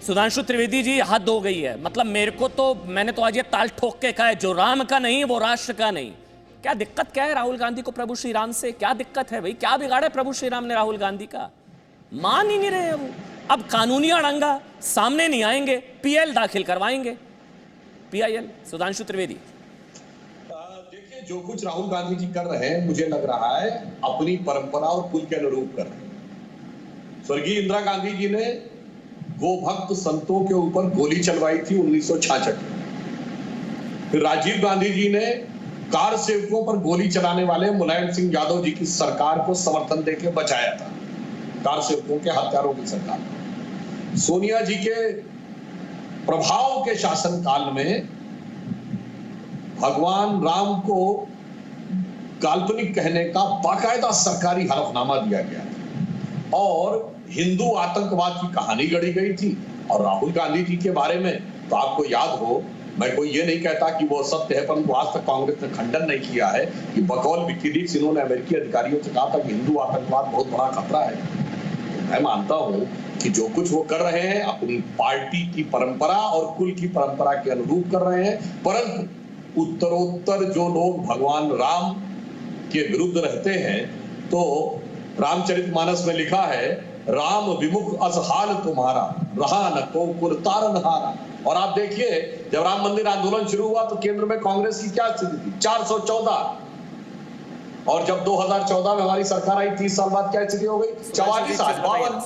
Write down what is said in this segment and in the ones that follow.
सुधांशु त्रिवेदी जी, हद हो गई है। मतलब मेरे को तो, मैंने तो आज ये ताल ठोक के कहा है, जो राम का नहीं वो राष्ट्र का नहीं। क्या दिक्कत क्या है राहुल गांधी को प्रभु श्री राम से? क्या दिक्कत है भाई? क्या बिगाड़ा है प्रभु श्री राम ने राहुल गांधी का? मान ही नहीं रहे वो। अब कानूनी अड़ंगा, सामने नहीं आएंगे, पीएल दाखिल करवाएंगे। पीआईएल, सुधांशु त्रिवेदी। देखिए, जो कुछ राहुल गांधी जी कर रहे हैं, मुझे लग रहा है अपनी परंपरा और कुल के अनुरूप कर रहे हैं। स्वर्गीय इंदिरा गांधी जी ने गोभक्त संतों के ऊपर गोली चलवाई थी 1966 में। फिर राजीव गांधी जी ने कार सेवकों पर गोली चलाने वाले मुलायम सिंह यादव जी की सरकार को समर्थन देकर बचाया था, कार सेवकों के हत्यारों की सरकार। सोनिया जी के प्रभाव के शासनकाल में भगवान राम को काल्पनिक कहने का बाकायदा सरकारी हलफनामा दिया गया था और हिंदू आतंकवाद की कहानी गढ़ी गई थी। और राहुल गांधी जी के बारे में तो आपको याद हो, मैं कोई ये नहीं कहता कि वो सत्य है, परंतु आज तक कांग्रेस ने खंडन नहीं किया है कि बकौल विकीलीक्स इन्होंने अमेरिकी अधिकारियों से कहा था कि हिंदू आतंकवाद बहुत बड़ा खतरा है। मैं मानता हूं कि जो कुछ वो कर रहे हैं अपनी पार्टी की परंपरा और कुल की परंपरा के अनुरूप कर रहे हैं, परंतु उत्तरोत्तर जो लोग भगवान राम के विरुद्ध रहते हैं, तो रामचरितमानस में लिखा है, राम विमुख असहाल तुम्हारा, रहा न को कुल तारन हारा। और आप देखिए, जब राम मंदिर आंदोलन शुरू हुआ तो केंद्र में कांग्रेस की क्या स्थिति थी? 414। और जब 2014 में हमारी सरकार आई, 30 साल बाद क्या स्थिति हो गई? 44, 52।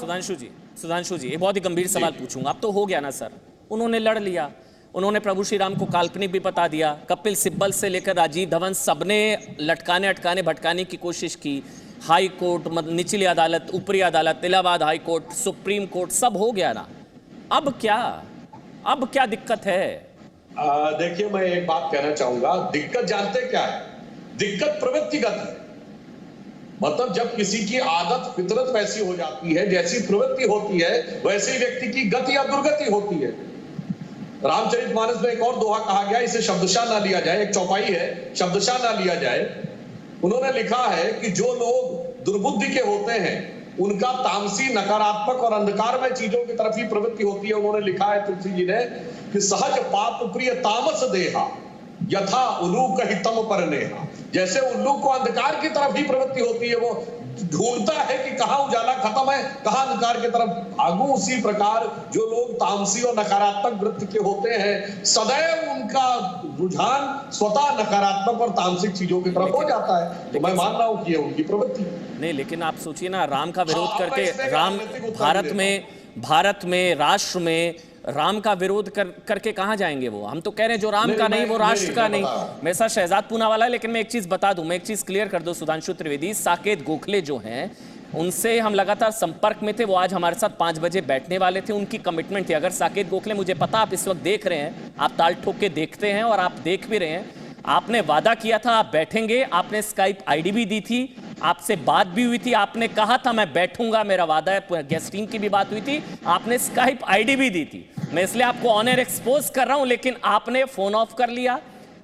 सुधांशु जी, एक बहुत ही गंभीर सवाल पूछूंगा। अब तो हो गया ना सर, उन्होंने लड़ लिया, उन्होंने प्रभु श्री राम को काल्पनिक भी बता दिया। कपिल सिब्बल से लेकर राजीव धवन सबने लटकाने अटकाने भटकाने की कोशिश की। हाई कोर्ट, निचली अदालत, ऊपरी अदालत, Allahabad high court, supreme court, सब हो गया ना। अब क्या दिक्कत है? देखिए, मैं एक बात कहना चाहूंगा, दिक्कत जानते क्या है? दिक्कत प्रवृत्तिगत है। मतलब जब किसी की आदत फितरत वैसी हो जाती है, जैसी प्रवृत्ति होती है, वैसे ही व्यक्ति की गति या दुर्गति होती है। रामचरितमानस में एक और दोहा कहा गया, इसे शब्दशः ना लिया जाए, एक चौपाई है, शब्दशः ना लिया जाए। उन्होंने लिखा है कि जो लोग दुर्बुद्धि के होते हैं उनका तामसी, नकारात्मक और अंधकार में चीजों की तरफ ही प्रवृत्ति होती है। उन्होंने लिखा है तुलसी जी ने कि सहज पाप प्रिय तामस देहा यथा उल्लूक हितम पर नेहा। जैसे उल्लू को अंधकार की तरफ ही प्रवृत्ति होती है, वो ढूंढता है कि कहां उजाला खत्म है, कहां अंधकार की तरफ भागूं, उसी प्रकार जो लोग तामसी और नकारात्मक वृत्ति के होते हैं, सदैव उनका रुझान स्वतः नकारात्मक और तामसिक चीजों की तरफ हो जाता है। तो मैं मान रहा हूं कि ये उनकी प्रवृत्ति नहीं, लेकिन आप सोचिए ना, राम का विरोध करके, राम भारत में राष्ट्र में राम का विरोध करके कहां जाएंगे वो? हम तो कह रहे हैं जो राम का नहीं वो राष्ट्र का नहीं। मेरे साथ शहजाद पूनावाला है, लेकिन मैं एक चीज बता दूं, मैं एक चीज क्लियर कर दूं सुधांशु त्रिवेदी, साकेत गोखले जो हैं उनसे हम लगातार संपर्क में थे। वो आज हमारे साथ 5 बजे बैठने वाले थे, उनकी कमिटमेंट थी। अगर साकेत गोखले, मुझे पता आप इस वक्त देख रहे हैं, आप ताल ठोक के देखते हैं और आप देख भी रहे हैं, आपने वादा किया था आप बैठेंगे, आपने स्काइप आईडी भी दी थी, आपसे बात भी हुई थी, आपने कहा था मैं बैठूंगा, मेरा वादा है, गेस्ट टीम की भी बात हुई थी, आपने स्काइप आईडी भी दी थी। मैं इसलिए आपको ऑन एयर एक्सपोज कर रहा हूं, लेकिन आपने फोन ऑफ कर लिया।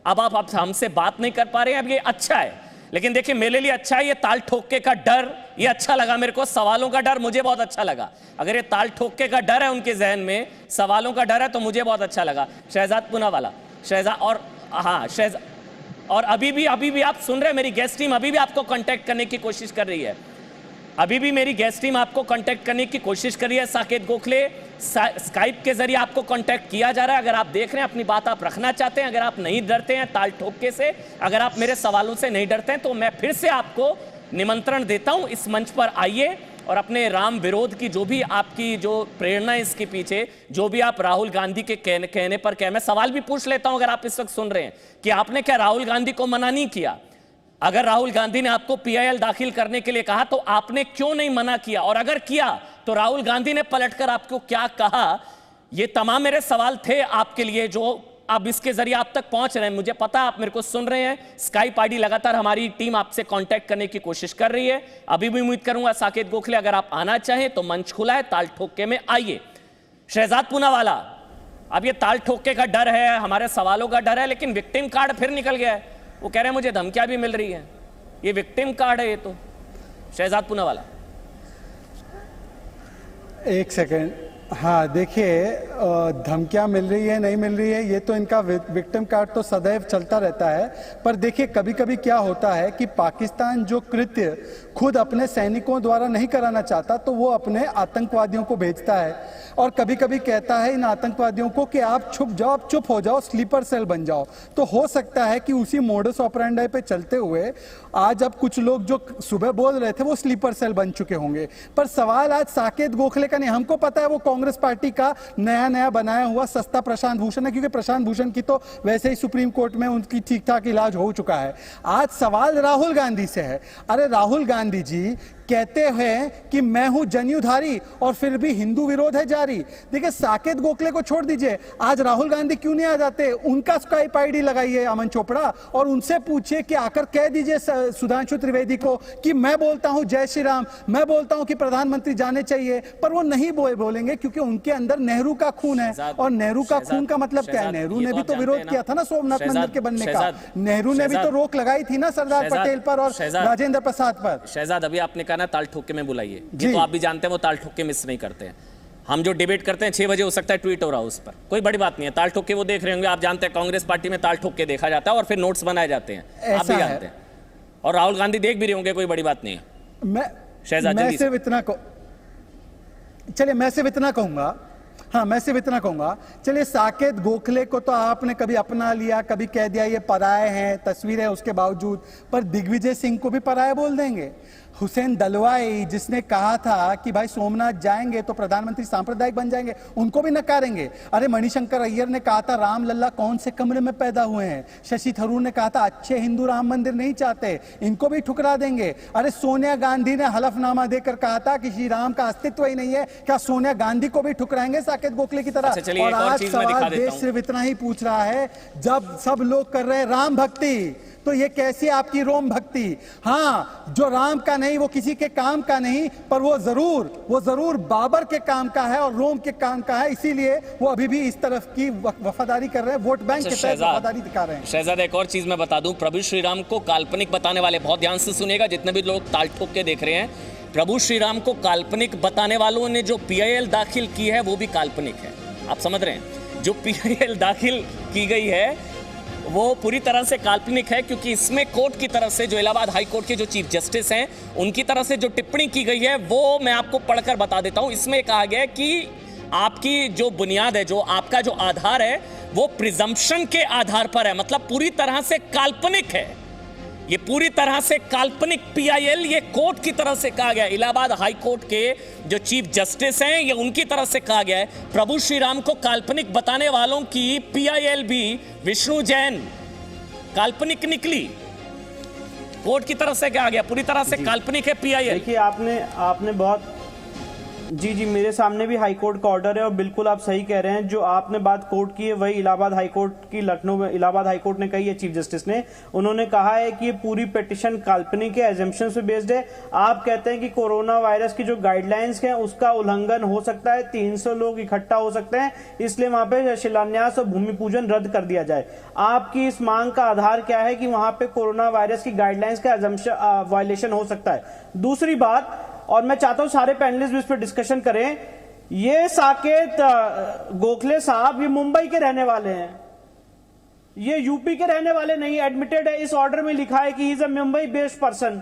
अब आप हमसे बात नहीं कर पा रहे हैं। अब ये अच्छा है, लेकिन देखिए मेरे लिए अच्छा है, ये ताल ठोके का डर, ये अच्छा लगा मेरे को। सवालों का डर मुझे बहुत अच्छा लगा। अगर ये ताल ठोके का डर है उनके जहन में, सवालों का डर है, तो मुझे बहुत अच्छा लगा। शहजाद पूनावाला, शहजाद, और हाँ शहजाद, और अभी भी आप सुन रहे हैं, मेरी गेस्ट टीम अभी भी आपको कांटेक्ट करने की कोशिश कर रही है। अभी भी मेरी गेस्ट टीम आपको कांटेक्ट करने की कोशिश कर रही है। साकेत गोखले, स्काइप के जरिए आपको कांटेक्ट किया जा रहा है। अगर आप देख रहे हैं, अपनी बात आप रखना चाहते हैं, अगर आप नहीं डरते हैं ताल ठोके से, अगर आप मेरे सवालों से नहीं डरते हैं, तो मैं फिर से आपको निमंत्रण देता हूं, इस मंच पर आइए और अपने राम विरोध की जो भी आपकी जो प्रेरणा है इसके पीछे, जो भी आप राहुल गांधी के कहने पर कह, मैं सवाल भी पूछ लेता हूं, अगर आप इस वक्त सुन रहे हैं, कि आपने क्या राहुल गांधी को मना नहीं किया? अगर राहुल गांधी ने आपको पीआईएल दाखिल करने के लिए कहा तो आपने क्यों नहीं मना किया? और अगर किया तो राहुल गांधी ने पलटकर आपको क्या कहा? ये तमाम मेरे सवाल थे आपके लिए, जो अब इसके जरिए आप तक पहुंच रहे हैं। मुझे पता आप मेरे को सुन रहे हैं। स्काइप आईडी लगातार हमारी टीम आपसे कांटेक्ट करने की कोशिश कर रही है। अभी भी उम्मीद करूंगा साकेत गोखले, अगर आप आना चाहें तो मंच खुला है, ताल ठोके में आइए। शहजाद पूनावाला, अब ये ताल ठोके का डर है, हमारे सवालों का डर है, लेकिन विक्टिम कार्ड फिर निकल गया है। वो कह रहे हैं मुझे धमकियां भी मिल रही हैं, ये विक्टिम कार्ड है ये तो। शहजाद पूनावाला, एक सेकेंड, हाँ देखिए, धमकियां मिल रही है नहीं मिल रही है ये तो इनका विक्टिम कार्ड तो सदैव चलता रहता है। पर देखिए कभी कभी क्या होता है कि पाकिस्तान जो कृत्य खुद अपने सैनिकों द्वारा नहीं कराना चाहता तो वो अपने आतंकवादियों को भेजता है और कभी कभी कहता है इन आतंकवादियों को कि आप छुप जाओ, आप चुप हो जाओ, स्लीपर सेल बन जाओ। तो हो सकता है कि उसी मोडस ऑपरेंडी पे चलते हुए आज अब कुछ लोग जो सुबह बोल रहे थे वो स्लीपर सेल बन चुके होंगे। पर सवाल आज साकेत गोखले का नहीं, हमको पता है वो कांग्रेस पार्टी का नया बनाया हुआ सस्ता प्रशांत भूषण है, क्योंकि प्रशांत भूषण की तो वैसे ही सुप्रीम कोर्ट में उनकी ठीक ठाक इलाज हो चुका है। आज सवाल राहुल गांधी से है। अरे राहुल गांधी जी कहते हैं कि मैं हूं जनेऊधारी और फिर भी हिंदू विरोध है जारी। देखिए साकेत गोखले को छोड़ दीजिए, आज राहुल गांधी क्यों नहीं आ जाते, उनका स्काइप आईडी लगाइए अमन चोपड़ा और उनसे पूछिए कि आकर कह दीजिए सुधांशु त्रिवेदी को कि मैं बोलता हूं जय श्री राम, मैं बोलता हूं कि प्रधानमंत्री जाने चाहिए। पर वो नहीं बोलेंगे क्योंकि उनके अंदर नेहरू का खून है और नेहरू का खून का मतलब क्या है, नेहरू ने भी तो विरोध किया था ना सोमनाथ मंदिर के बनने का, नेहरू ने भी तो रोक लगाई थी ना सरदार पटेल पर और राजेंद्र प्रसाद पर। शहजाद अभी आपने कहा ना ताल ठोक के में बुलाइए, ये तो आप भी जानते हैं वो ताल ठोक के मिस नहीं करते हैं। हम जो डिबेट करते हैं 6 बजे हो सकता है ट्वीट हो रहा हो उस पर, कोई बड़ी बात नहीं है। ताल ठोक के वो देख रहे होंगे, आप जानते हैं कांग्रेस पार्टी में ताल ठोक के देखा जाता है और फिर नोट्स बनाए जाते हैं, आप भी जानते हैं। और राहुल गांधी देख भी रहे होंगे, कोई बड़ी बात नहीं है। मैं सिर्फ इतना कहूंगा, हाँ मैं सिर्फ इतना कहूंगा, चलिए साकेत गोखले को तो आपने कभी अपना लिया, कभी कह दिया ये पराये हैं, तस्वीर है उसके बावजूद, पर दिग्विजय सिंह को भी पराये बोल देंगे। हुसैन दलवाई जिसने कहा था कि भाई सोमनाथ जाएंगे तो प्रधानमंत्री सांप्रदायिक बन जाएंगे, उनको भी नकारेंगे। अरे मणिशंकर अय्यर ने कहा था राम लल्ला कौन से कमरे में पैदा हुए हैं। शशि थरूर ने कहा था अच्छे हिंदू राम मंदिर नहीं चाहते, इनको भी ठुकरा देंगे। अरे सोनिया गांधी ने हलफनामा देकर कहा था कि श्री राम का अस्तित्व ही नहीं है, क्या सोनिया गांधी को भी ठुकराएंगे साकेत गोखले की तरह? और आज सवाल देश सिर्फ इतना ही पूछ रहा है, जब सब लोग कर रहे हैं राम भक्ति तो ये कैसी आपकी रोम भक्ति? हाँ, जो राम का नहीं, वो किसी के काम का नहीं, पर वो जरूर बाबर के काम का है और रोम के काम का है, इसीलिए वो अभी भी इस तरफ की वफादारी कर रहे हैं, वोट बैंक के तहत वफादारी दिखा रहे हैं। शहजाद एक और चीज मैं बता दूं, प्रभु श्री राम को काल्पनिक बताने वाले, बहुत ध्यान से सुनिएगा जितने भी लोग ताल ठोक के देख रहे हैं, प्रभु श्री राम को काल्पनिक बताने वालों ने जो PIL दाखिल की है वो भी काल्पनिक है। आप समझ रहे हैं, जो PIL दाखिल की गई है वो पूरी तरह से काल्पनिक है, क्योंकि इसमें कोर्ट की तरफ से, जो इलाहाबाद हाई कोर्ट के जो चीफ जस्टिस हैं, उनकी तरफ से जो टिप्पणी की गई है वो मैं आपको पढ़कर बता देता हूं। इसमें कहा गया है कि आपकी जो बुनियाद है, जो आपका जो आधार है, वो प्रिजम्पशन के आधार पर है, मतलब पूरी तरह से काल्पनिक है। ये पूरी तरह से काल्पनिक PIL, ये कोर्ट की तरफ से कहा गया है, इलाहाबाद हाई कोर्ट के जो चीफ जस्टिस हैं, ये उनकी तरफ से कहा गया है प्रभु श्री राम को काल्पनिक बताने वालों की PIL भी विष्णु जैन काल्पनिक निकली। कोर्ट की तरफ से कहा गया पूरी तरह से काल्पनिक है PIL। देखिए आपने बहुत जी मेरे सामने भी हाई कोर्ट का ऑर्डर है और बिल्कुल आप सही कह रहे हैं, जो आपने बात कोर्ट की है वही इलाहाबाद हाई कोर्ट की लखनऊ में इलाहाबाद हाई कोर्ट ने कही है, चीफ जस्टिस ने। उन्होंने कहा है कि ये पूरी पिटिशन काल्पनिक है, एजम्पशन पे बेस्ड है। आप कहते हैं कि कोरोना वायरस की जो गाइडलाइंस है उसका उल्लंघन हो सकता है, 300 लोग इकट्ठा हो सकते हैं, इसलिए वहां पे शिलान्यास और भूमि पूजन रद्द कर दिया जाए। आपकी इस मांग का आधार क्या है कि वहां पे कोरोना वायरस की गाइडलाइंस का एजम्पशन वायलेशन हो सकता है? दूसरी बात, और मैं चाहता हूं सारे पैनलिस्ट भी इस पर डिस्कशन करें, ये साकेत गोखले साहब ये मुंबई के रहने वाले हैं, ये यूपी के रहने वाले नहीं, एडमिटेड है, इस ऑर्डर में लिखा है कि he is a Mumbai based person.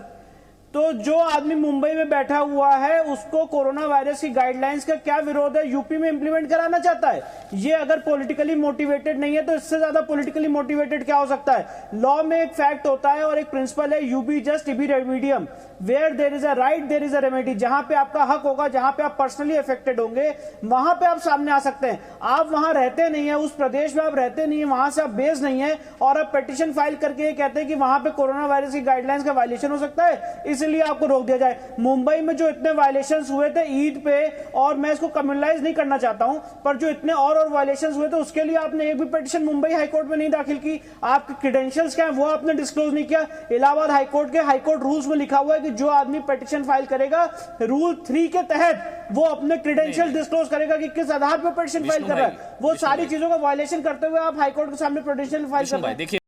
तो जो आदमी मुंबई में बैठा हुआ है उसको कोरोना वायरस की गाइडलाइंस का क्या विरोध है? यूपी में इंप्लीमेंट कराना चाहता है। ये अगर पॉलिटिकली मोटिवेटेड नहीं है तो इससे ज्यादा पॉलिटिकली मोटिवेटेड क्या हो सकता है? लॉ में एक फैक्ट होता है और एक प्रिंसिपल है, यू बी जस्ट इबी रेमिडियम, where there is a right there is a remedy. जहां पे आपका हक होगा, जहां पे आप पर्सनली अफेक्टेड होंगे, वहां पे आप सामने आ सकते हैं। आप वहां रहते नहीं है, उस प्रदेश में आप रहते नहीं है, वहां से आप बेस नहीं है और आप पिटीशन फाइल करके कहते हैं कि वहां पे कोरोना वायरस की गाइडलाइंस का वायलेशन हो सकता है, इसलिए आपको रोक दिया जाए। मुंबई में जो इतने वायलेशंस हुए थे ईद पे, और मैं इसको कम्युनलाइज नहीं करना चाहता हूं, पर जो इतने और वायलेशंस हुए थे उसके लिए आपने एक भी पिटीशन मुंबई हाईकोर्ट में नहीं दाखिल की। आपके क्रेडेंशियल्स क्या है वो आपने डिस्क्लोज नहीं किया। इलाहाबाद हाईकोर्ट के हाईकोर्ट रूल्स में लिखा हुआ है कि जो आदमी पिटीशन फाइल करेगा रूल 3 के तहत वो अपने क्रेडेंशियल डिस्क्लोज करेगा कि किस आधार पर पिटीशन फाइल कर रहा है। वो सारी चीजों का वायलेशन करते हुए आप हाईकोर्ट के सामने पिटीशन फाइल कर रहे हैं।